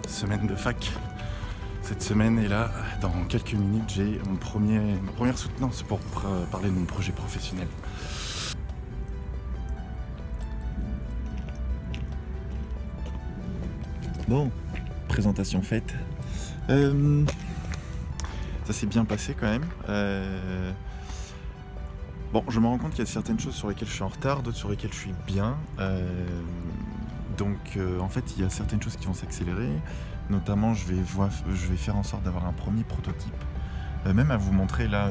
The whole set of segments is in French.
semaine de fac. Cette semaine, et là, dans quelques minutes, j'ai ma première soutenance pour parler de mon projet professionnel. Bon, présentation faite. Ça s'est bien passé quand même. Bon, je me rends compte qu'il y a certaines choses sur lesquelles je suis en retard, d'autres sur lesquelles je suis bien. Donc, en fait, il y a certaines choses qui vont s'accélérer. Notamment, je vais faire en sorte d'avoir un premier prototype, même à vous montrer là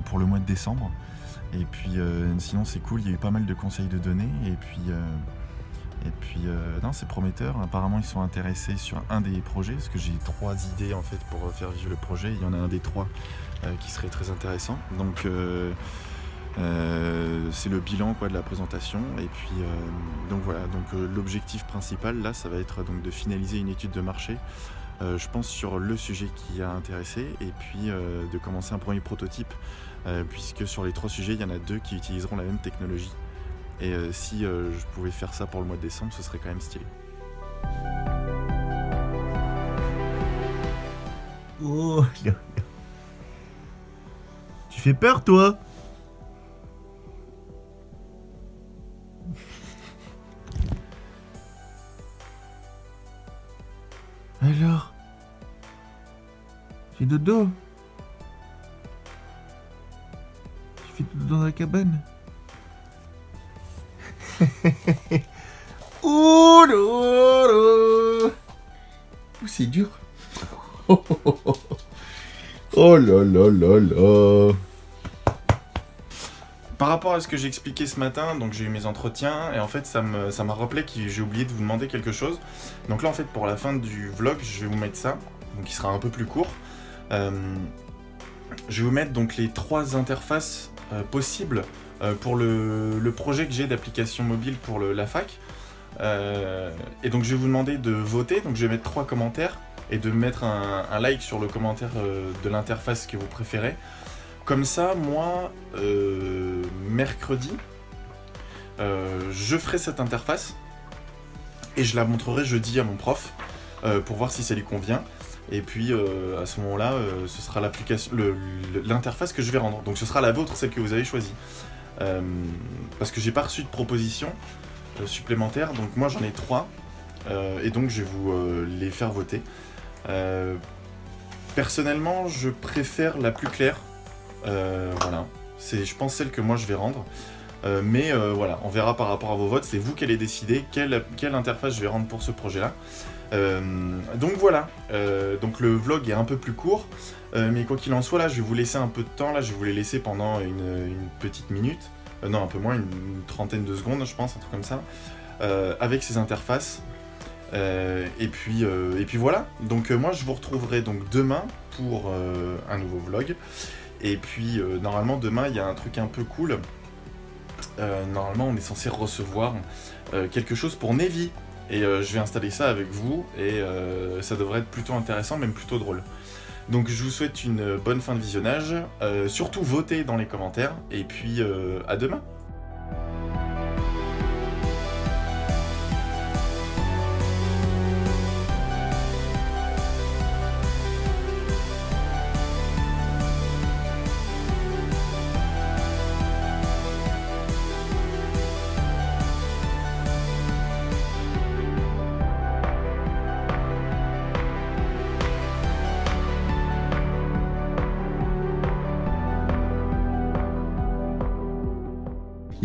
pour le mois de décembre. Et puis, sinon, c'est cool. Il y a eu pas mal de conseils de données. Et puis, non, c'est prometteur. Apparemment, ils sont intéressés sur un des projets, parce que j'ai 3 idées en fait pour faire vivre le projet. Il y en a un des 3 qui serait très intéressant. Donc, c'est le bilan de la présentation. Et puis, donc voilà. Donc, l'objectif principal là, ça va être donc de finaliser une étude de marché. Je pense sur le sujet qui a intéressé, et puis de commencer un premier prototype, puisque sur les 3 sujets, il y en a 2 qui utiliseront la même technologie. Et si je pouvais faire ça pour le mois de décembre, ce serait quand même stylé. Oh, tu fais peur, toi? Alors? Fais dodo? Tu fais dodo dans la cabane? Oh, c'est dur. Oh là là là là. Par rapport à ce que j'ai expliqué ce matin, donc j'ai eu mes entretiens, et en fait ça m'a rappelé que j'ai oublié de vous demander quelque chose. Donc là en fait pour la fin du vlog, je vais vous mettre ça, donc il sera un peu plus court. Je vais vous mettre donc les 3 interfaces possibles pour le projet que j'ai d'application mobile pour la fac. Et donc je vais vous demander de voter, donc je vais mettre 3 commentaires et de mettre un like sur le commentaire de l'interface que vous préférez. Comme ça, moi, mercredi, je ferai cette interface et je la montrerai jeudi à mon prof pour voir si ça lui convient. Et puis à ce moment-là, ce sera l'interface que je vais rendre. Donc ce sera la vôtre, celle que vous avez choisie. Parce que j'ai pas reçu de proposition supplémentaire, donc moi j'en ai 3 et donc je vais vous les faire voter. Personnellement, je préfère la plus claire. Voilà, c'est je pense celle que moi je vais rendre. Mais voilà, on verra par rapport à vos votes, c'est vous qui allez décider quelle interface je vais rendre pour ce projet-là. Donc voilà, donc le vlog est un peu plus court, mais quoi qu'il en soit, là je vais vous laisser un peu de temps, là je vais vous les laisser pendant une petite minute, non un peu moins, une trentaine de secondes je pense, un truc comme ça, avec ces interfaces. Et puis voilà, donc moi je vous retrouverai donc demain pour un nouveau vlog. Et puis normalement demain il y a un truc un peu cool. Normalement on est censé recevoir quelque chose pour Navy. Et je vais installer ça avec vous et ça devrait être plutôt intéressant, même plutôt drôle. Donc je vous souhaite une bonne fin de visionnage. Surtout votez dans les commentaires et puis à demain.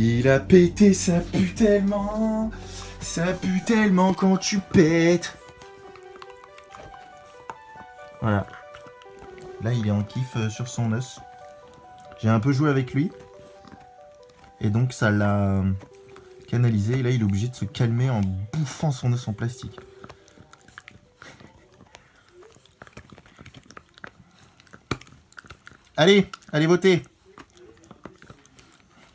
Il a pété, ça pue tellement quand tu pètes. Voilà. Là, il est en kiff sur son os. J'ai un peu joué avec lui. Et donc, ça l'a canalisé. Et là, il est obligé de se calmer en bouffant son os en plastique. Allez, allez voter.